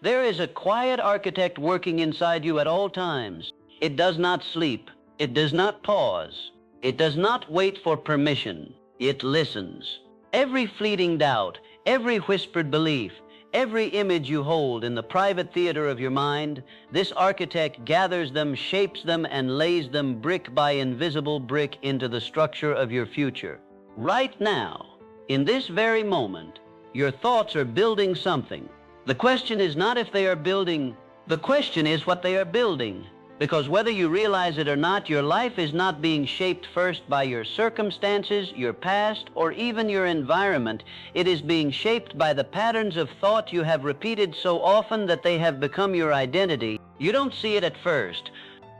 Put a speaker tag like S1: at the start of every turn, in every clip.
S1: There is a quiet architect working inside you at all times. It does not sleep. It does not pause. It does not wait for permission. It listens. Every fleeting doubt, every whispered belief, every image you hold in the private theater of your mind, this architect gathers them, shapes them, and lays them brick by invisible brick into the structure of your future. Right now, in this very moment, your thoughts are building something. The question is not if they are building, the question is what they are building. Because whether you realize it or not, your life is not being shaped first by your circumstances, your past, or even your environment. It is being shaped by the patterns of thought you have repeated so often that they have become your identity. You don't see it at first.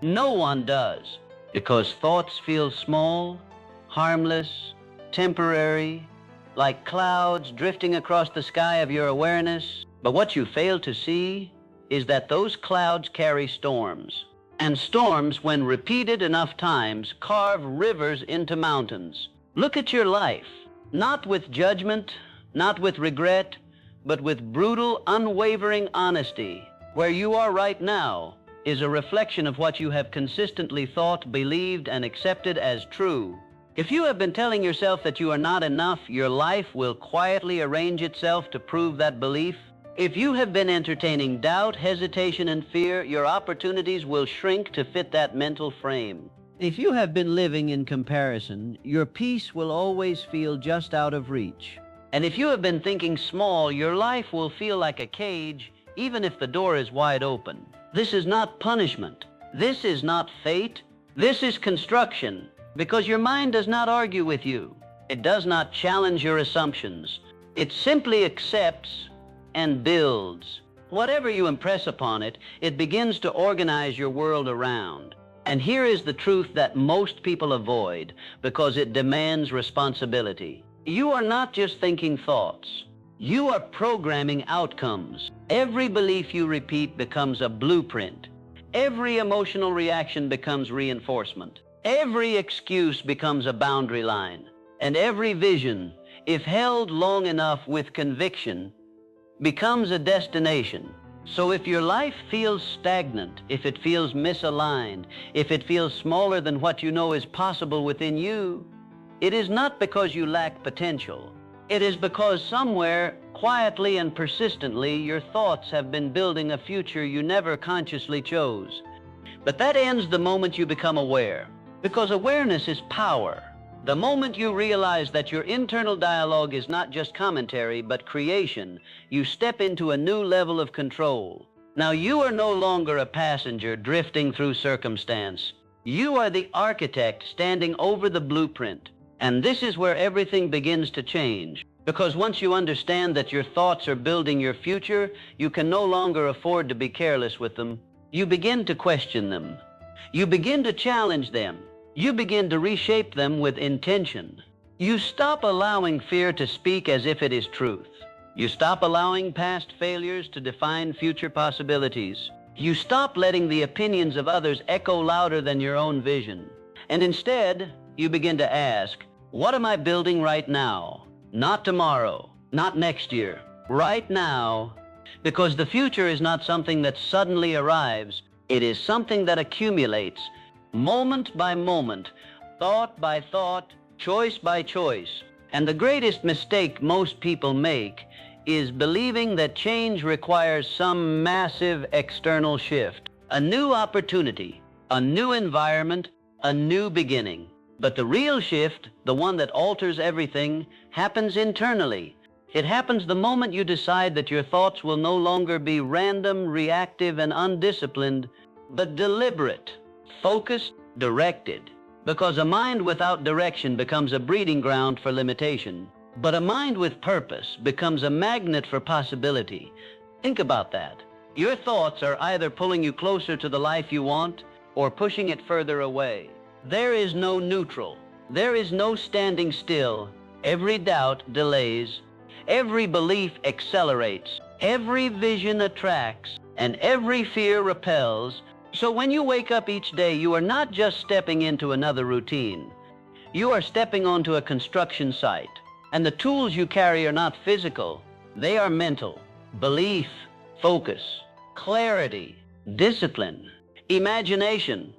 S1: No one does. Because thoughts feel small, harmless, temporary, like clouds drifting across the sky of your awareness. But what you fail to see is that those clouds carry storms. And storms, when repeated enough times, carve rivers into mountains. Look at your life, not with judgment, not with regret, but with brutal, unwavering honesty. Where you are right now is a reflection of what you have consistently thought, believed, and accepted as true. If you have been telling yourself that you are not enough, your life will quietly arrange itself to prove that belief. If you have been entertaining doubt, hesitation, and fear, your opportunities will shrink to fit that mental frame. If you have been living in comparison, your peace will always feel just out of reach. And if you have been thinking small, your life will feel like a cage, even if the door is wide open. This is not punishment. This is not fate. This is construction, because your mind does not argue with you. It does not challenge your assumptions. It simply accepts and builds. Whatever you impress upon it, it begins to organize your world around. And here is the truth that most people avoid because it demands responsibility. You are not just thinking thoughts. You are programming outcomes. Every belief you repeat becomes a blueprint. Every emotional reaction becomes reinforcement. Every excuse becomes a boundary line. And every vision, if held long enough with conviction, becomes a destination. So if your life feels stagnant, if it feels misaligned, if it feels smaller than what you know is possible within you, it is not because you lack potential. It is because somewhere, quietly and persistently, your thoughts have been building a future you never consciously chose. But that ends the moment you become aware, because awareness is power. The moment you realize that your internal dialogue is not just commentary, but creation, you step into a new level of control. Now you are no longer a passenger drifting through circumstance. You are the architect standing over the blueprint. And this is where everything begins to change. Because once you understand that your thoughts are building your future, you can no longer afford to be careless with them. You begin to question them. You begin to challenge them. You begin to reshape them with intention. You stop allowing fear to speak as if it is truth. You stop allowing past failures to define future possibilities. You stop letting the opinions of others echo louder than your own vision. And instead, you begin to ask, what am I building right now? Not tomorrow, not next year, right now. Because the future is not something that suddenly arrives. It is something that accumulates, moment by moment, thought by thought, choice by choice. And the greatest mistake most people make is believing that change requires some massive external shift, a new opportunity, a new environment, a new beginning. But the real shift, the one that alters everything, happens internally. It happens the moment you decide that your thoughts will no longer be random, reactive, and undisciplined, but deliberate, focused, directed. Because a mind without direction becomes a breeding ground for limitation. But a mind with purpose becomes a magnet for possibility. Think about that. Your thoughts are either pulling you closer to the life you want or pushing it further away. There is no neutral. There is no standing still. Every doubt delays. Every belief accelerates. Every vision attracts. And every fear repels. So when you wake up each day, you are not just stepping into another routine. You are stepping onto a construction site. And the tools you carry are not physical. They are mental. Belief, focus, clarity, discipline, imagination.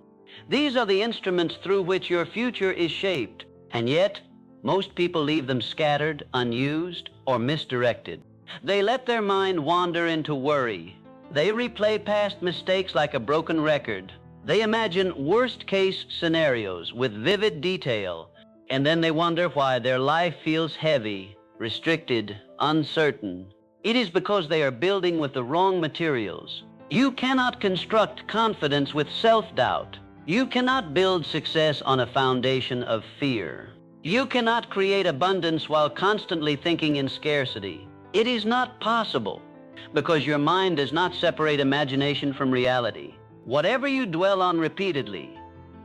S1: These are the instruments through which your future is shaped, and yet most people leave them scattered, unused, or misdirected. They let their mind wander into worry. They replay past mistakes like a broken record. They imagine worst-case scenarios with vivid detail, and then they wonder why their life feels heavy, restricted, uncertain. It is because they are building with the wrong materials. You cannot construct confidence with self-doubt. You cannot build success on a foundation of fear. You cannot create abundance while constantly thinking in scarcity. It is not possible because your mind does not separate imagination from reality. Whatever you dwell on repeatedly,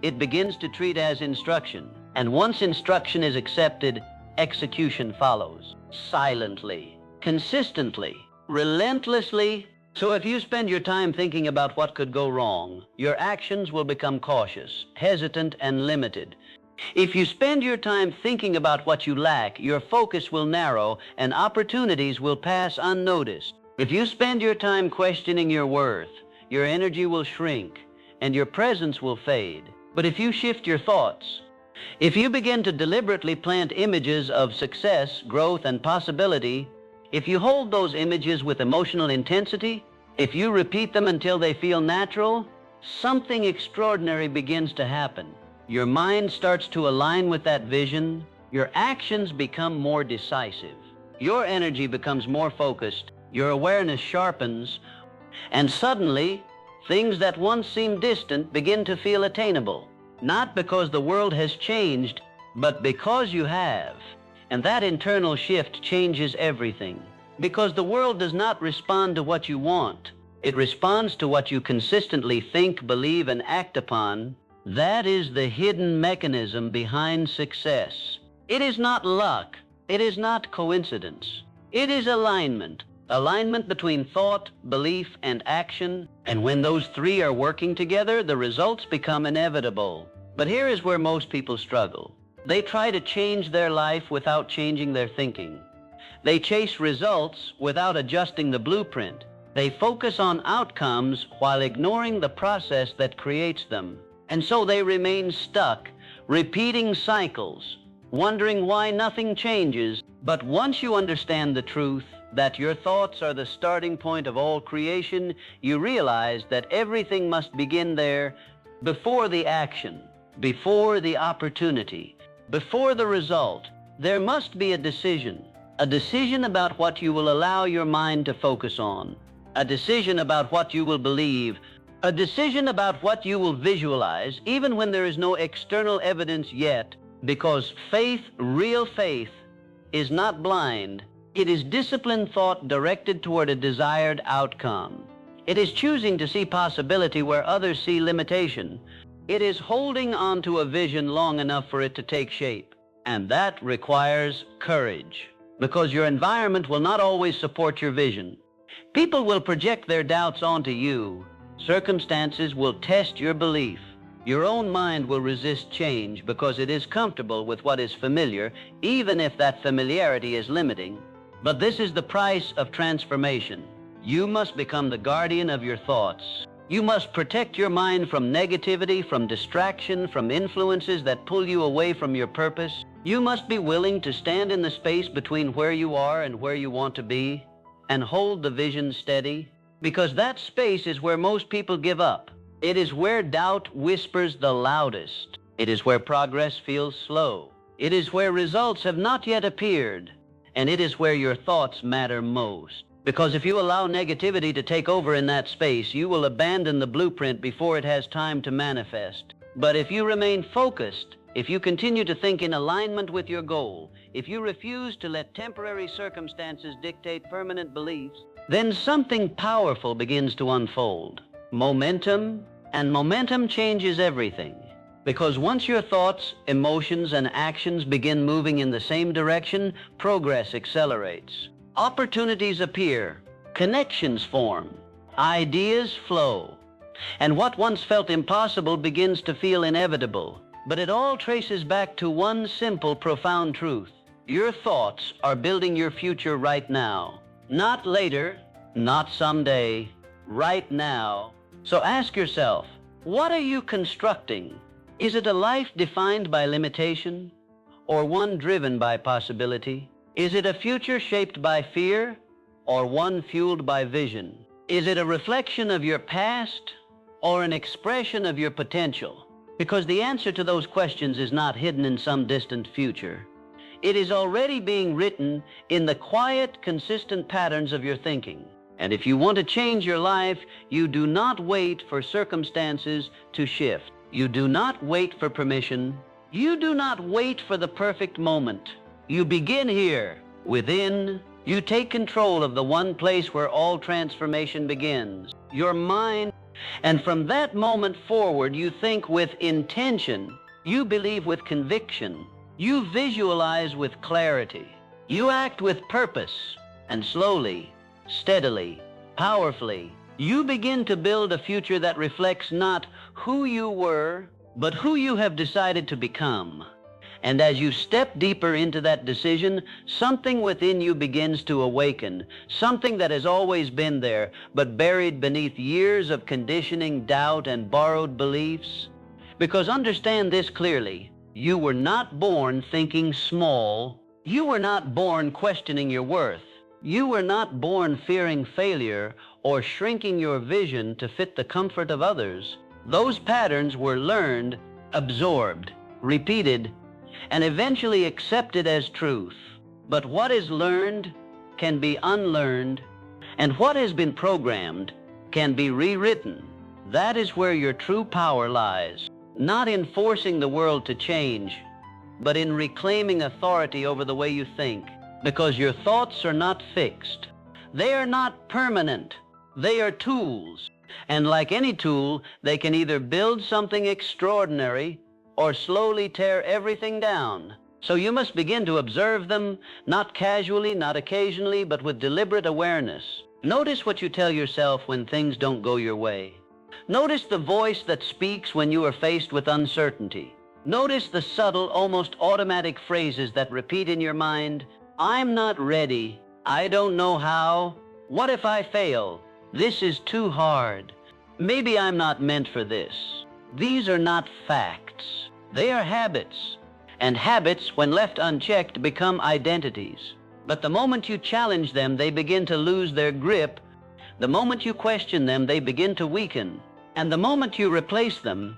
S1: it begins to treat as instruction. And once instruction is accepted, execution follows. Silently, consistently, relentlessly. So if you spend your time thinking about what could go wrong, your actions will become cautious, hesitant, and limited. If you spend your time thinking about what you lack, your focus will narrow and opportunities will pass unnoticed. If you spend your time questioning your worth, your energy will shrink and your presence will fade. But if you shift your thoughts, if you begin to deliberately plant images of success, growth, and possibility, if you hold those images with emotional intensity, if you repeat them until they feel natural, something extraordinary begins to happen. Your mind starts to align with that vision. Your actions become more decisive. Your energy becomes more focused. Your awareness sharpens. And suddenly, things that once seemed distant begin to feel attainable. Not because the world has changed, but because you have. And that internal shift changes everything. Because the world does not respond to what you want. It responds to what you consistently think, believe, and act upon. That is the hidden mechanism behind success. It is not luck. It is not coincidence. It is alignment. Alignment between thought, belief, and action. And when those three are working together, the results become inevitable. But here is where most people struggle. They try to change their life without changing their thinking. They chase results without adjusting the blueprint. They focus on outcomes while ignoring the process that creates them. And so they remain stuck, repeating cycles, wondering why nothing changes. But once you understand the truth, that your thoughts are the starting point of all creation, you realize that everything must begin there before the action, before the opportunity, before the result. There must be a decision about what you will allow your mind to focus on, a decision about what you will believe, a decision about what you will visualize, even when there is no external evidence yet, because faith, real faith, is not blind. It is disciplined thought directed toward a desired outcome. It is choosing to see possibility where others see limitation. It is holding on to a vision long enough for it to take shape. And that requires courage, because your environment will not always support your vision. People will project their doubts onto you. Circumstances will test your belief. Your own mind will resist change because it is comfortable with what is familiar, even if that familiarity is limiting. But this is the price of transformation. You must become the guardian of your thoughts. You must protect your mind from negativity, from distraction, from influences that pull you away from your purpose. You must be willing to stand in the space between where you are and where you want to be and hold the vision steady. Because that space is where most people give up. It is where doubt whispers the loudest. It is where progress feels slow. It is where results have not yet appeared. And it is where your thoughts matter most. Because if you allow negativity to take over in that space, you will abandon the blueprint before it has time to manifest. But if you remain focused, if you continue to think in alignment with your goal, if you refuse to let temporary circumstances dictate permanent beliefs, then something powerful begins to unfold. Momentum, and momentum changes everything. Because once your thoughts, emotions, and actions begin moving in the same direction, progress accelerates. Opportunities appear, connections form, ideas flow, and what once felt impossible begins to feel inevitable. But it all traces back to one simple, profound truth. Your thoughts are building your future right now. Not later, not someday, right now. So ask yourself, what are you constructing? Is it a life defined by limitation, or one driven by possibility? Is it a future shaped by fear, or one fueled by vision? Is it a reflection of your past, or an expression of your potential? Because the answer to those questions is not hidden in some distant future. It is already being written in the quiet, consistent patterns of your thinking. And if you want to change your life, you do not wait for circumstances to shift. You do not wait for permission. You do not wait for the perfect moment. You begin here, within. You take control of the one place where all transformation begins, your mind. And from that moment forward, you think with intention. You believe with conviction. You visualize with clarity. You act with purpose. And slowly, steadily, powerfully, you begin to build a future that reflects not who you were, but who you have decided to become. And as you step deeper into that decision, something within you begins to awaken, something that has always been there, but buried beneath years of conditioning, doubt, and borrowed beliefs. Because understand this clearly, you were not born thinking small. You were not born questioning your worth. You were not born fearing failure or shrinking your vision to fit the comfort of others. Those patterns were learned, absorbed, repeated, and eventually accepted as truth. But what is learned can be unlearned, and what has been programmed can be rewritten. That is where your true power lies, not in forcing the world to change, but in reclaiming authority over the way you think, because your thoughts are not fixed. They are not permanent. They are tools, and like any tool, they can either build something extraordinary or slowly tear everything down. So you must begin to observe them, not casually, not occasionally, but with deliberate awareness. Notice what you tell yourself when things don't go your way. Notice the voice that speaks when you are faced with uncertainty. Notice the subtle, almost automatic phrases that repeat in your mind. I'm not ready. I don't know how. What if I fail? This is too hard. Maybe I'm not meant for this. These are not facts. They are habits. And habits, when left unchecked, become identities. But the moment you challenge them, they begin to lose their grip. The moment you question them, they begin to weaken. And the moment you replace them,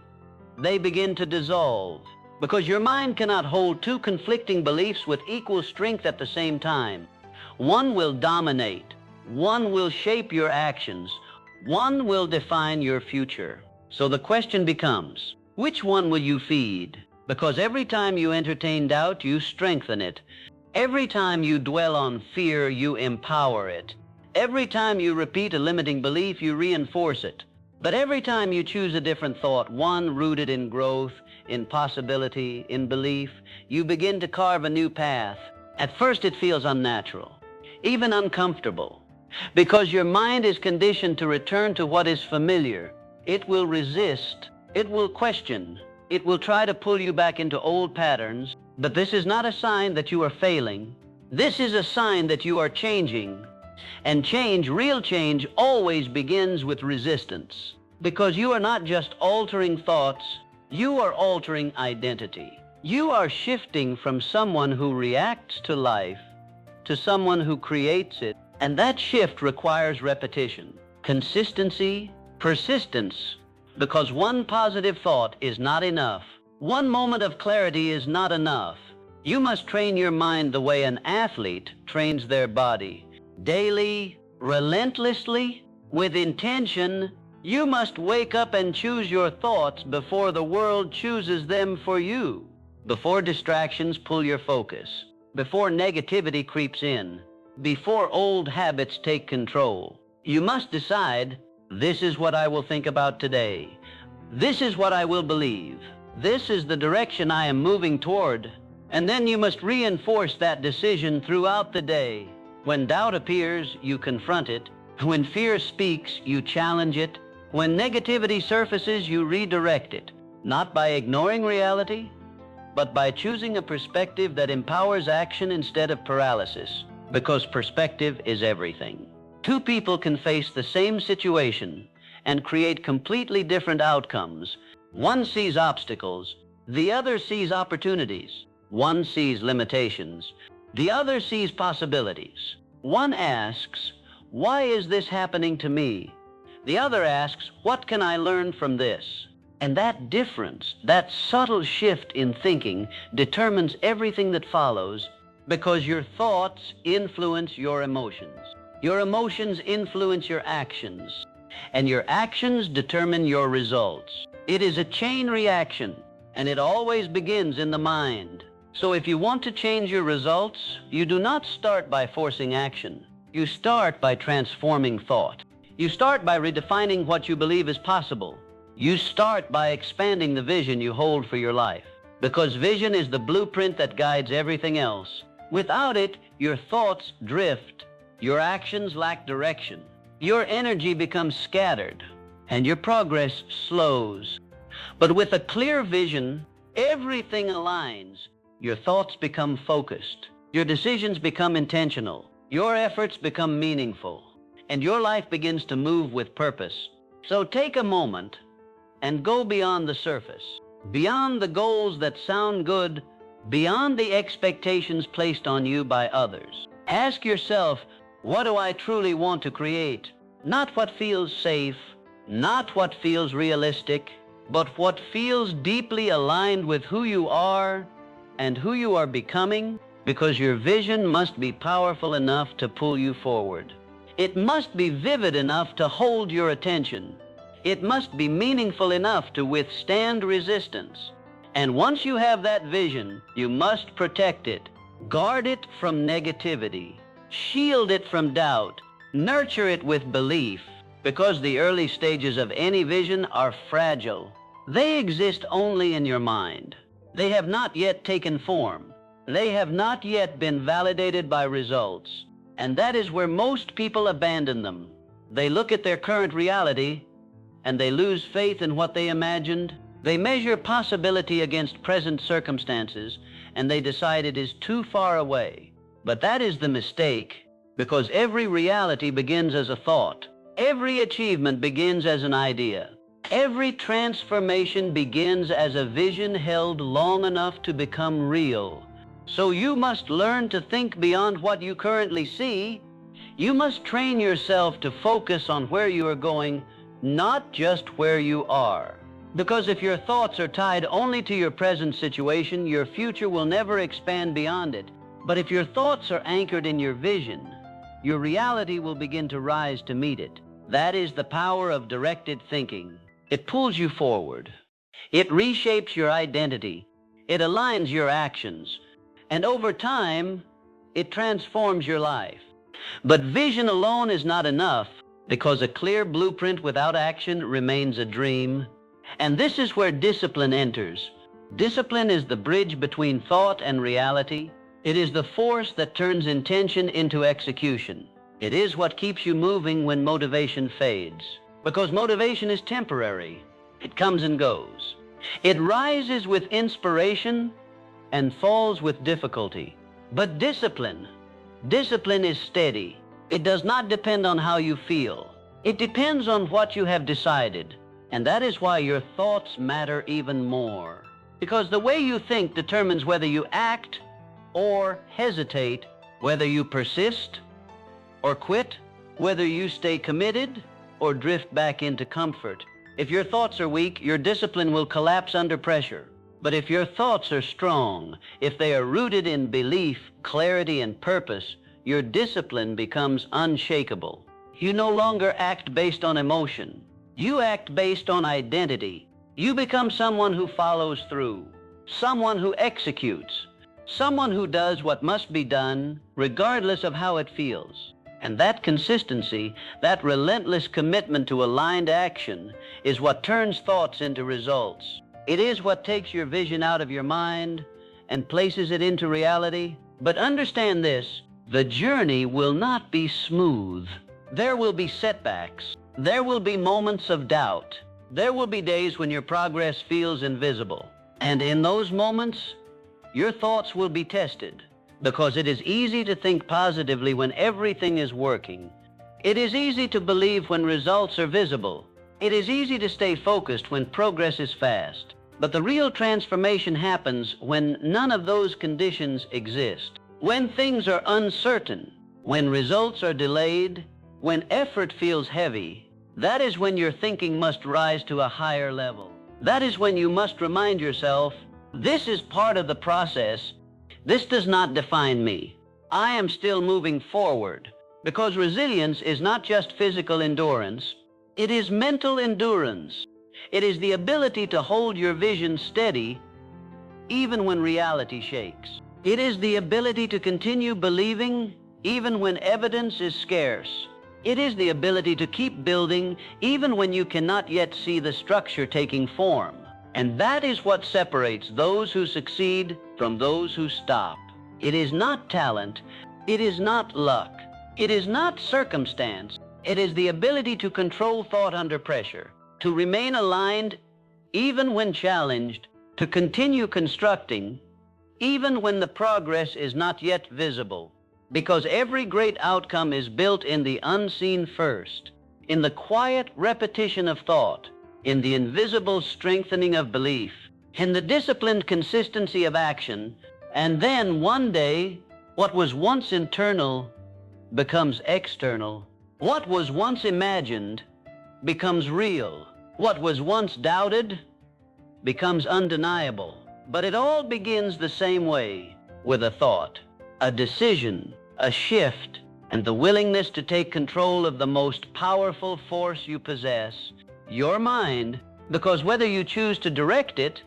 S1: they begin to dissolve. Because your mind cannot hold two conflicting beliefs with equal strength at the same time. One will dominate. One will shape your actions. One will define your future. So the question becomes, which one will you feed? Because every time you entertain doubt, you strengthen it. Every time you dwell on fear, you empower it. Every time you repeat a limiting belief, you reinforce it. But every time you choose a different thought, one rooted in growth, in possibility, in belief, you begin to carve a new path. At first it feels unnatural, even uncomfortable, because your mind is conditioned to return to what is familiar. It will resist, it will question, it will try to pull you back into old patterns. But this is not a sign that you are failing. This is a sign that you are changing. And change, real change, always begins with resistance. Because you are not just altering thoughts, you are altering identity. You are shifting from someone who reacts to life to someone who creates it. And that shift requires repetition, consistency, persistence. Because one positive thought is not enough. One moment of clarity is not enough. You must train your mind the way an athlete trains their body. Daily, relentlessly, with intention. You must wake up and choose your thoughts before the world chooses them for you. Before distractions pull your focus. Before negativity creeps in. Before old habits take control. You must decide, this is what I will think about today. This is what I will believe. This is the direction I am moving toward. And then you must reinforce that decision throughout the day. When doubt appears, you confront it. When fear speaks, you challenge it. When negativity surfaces, you redirect it. Not by ignoring reality, but by choosing a perspective that empowers action instead of paralysis. Because perspective is everything. Two people can face the same situation and create completely different outcomes. One sees obstacles, the other sees opportunities. One sees limitations, the other sees possibilities. One asks, "Why is this happening to me?" The other asks, "What can I learn from this?" And that difference, that subtle shift in thinking, determines everything that follows, because your thoughts influence your emotions. Your emotions influence your actions, and your actions determine your results. It is a chain reaction, and it always begins in the mind. So if you want to change your results, you do not start by forcing action. You start by transforming thought. You start by redefining what you believe is possible. You start by expanding the vision you hold for your life, because vision is the blueprint that guides everything else. Without it, your thoughts drift, your actions lack direction, your energy becomes scattered, and your progress slows. But with a clear vision, everything aligns. Your thoughts become focused, your decisions become intentional, your efforts become meaningful, and your life begins to move with purpose. So take a moment and go beyond the surface, beyond the goals that sound good, beyond the expectations placed on you by others. Ask yourself, what do I truly want to create? Not what feels safe, not what feels realistic, but what feels deeply aligned with who you are and who you are becoming, because your vision must be powerful enough to pull you forward. It must be vivid enough to hold your attention. It must be meaningful enough to withstand resistance. And once you have that vision, you must protect it. Guard it from negativity. Shield it from doubt. Nurture it with belief, because the early stages of any vision are fragile. They exist only in your mind. They have not yet taken form. They have not yet been validated by results. And that is where most people abandon them. They look at their current reality and they lose faith in what they imagined. They measure possibility against present circumstances and they decide it is too far away. But that is the mistake, because every reality begins as a thought. Every achievement begins as an idea. Every transformation begins as a vision held long enough to become real. So you must learn to think beyond what you currently see. You must train yourself to focus on where you are going, not just where you are. Because if your thoughts are tied only to your present situation, your future will never expand beyond it. But if your thoughts are anchored in your vision, your reality will begin to rise to meet it. That is the power of directed thinking. It pulls you forward. It reshapes your identity. It aligns your actions. And over time, it transforms your life. But vision alone is not enough, because a clear blueprint without action remains a dream. And this is where discipline enters. Discipline is the bridge between thought and reality. It is the force that turns intention into execution. It is what keeps you moving when motivation fades. Because motivation is temporary. It comes and goes. It rises with inspiration and falls with difficulty. But discipline is steady. It does not depend on how you feel. It depends on what you have decided. And that is why your thoughts matter even more. Because the way you think determines whether you act or hesitate, whether you persist or quit, whether you stay committed or drift back into comfort. If your thoughts are weak, your discipline will collapse under pressure. But if your thoughts are strong, if they are rooted in belief, clarity, and purpose, your discipline becomes unshakable. You no longer act based on emotion. You act based on identity. You become someone who follows through, someone who executes, someone who does what must be done regardless of how it feels. And that consistency, that relentless commitment to aligned action, is what turns thoughts into results. It is what takes your vision out of your mind and places it into reality. But understand this, the journey will not be smooth. There will be setbacks. There will be moments of doubt. There will be days when your progress feels invisible. And in those moments, your thoughts will be tested. Because it is easy to think positively when everything is working. It is easy to believe when results are visible. It is easy to stay focused when progress is fast. But the real transformation happens when none of those conditions exist. When things are uncertain, when results are delayed, when effort feels heavy, that is when your thinking must rise to a higher level. That is when you must remind yourself, this is part of the process. This does not define me. I am still moving forward. Because resilience is not just physical endurance, it is mental endurance. It is the ability to hold your vision steady even when reality shakes. It is the ability to continue believing even when evidence is scarce. It is the ability to keep building even when you cannot yet see the structure taking form. And that is what separates those who succeed from those who stop. It is not talent. It is not luck. It is not circumstance. It is the ability to control thought under pressure, to remain aligned even when challenged, to continue constructing even when the progress is not yet visible. Because every great outcome is built in the unseen first, in the quiet repetition of thought, in the invisible strengthening of belief, in the disciplined consistency of action, and then one day, what was once internal becomes external. What was once imagined becomes real. What was once doubted becomes undeniable. But it all begins the same way, with a thought, a decision, a shift, and the willingness to take control of the most powerful force you possess, your mind, because whether you choose to direct it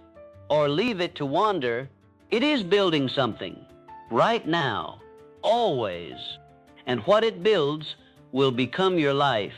S1: or leave it to wander, it is building something, right now, always. And what it builds will become your life.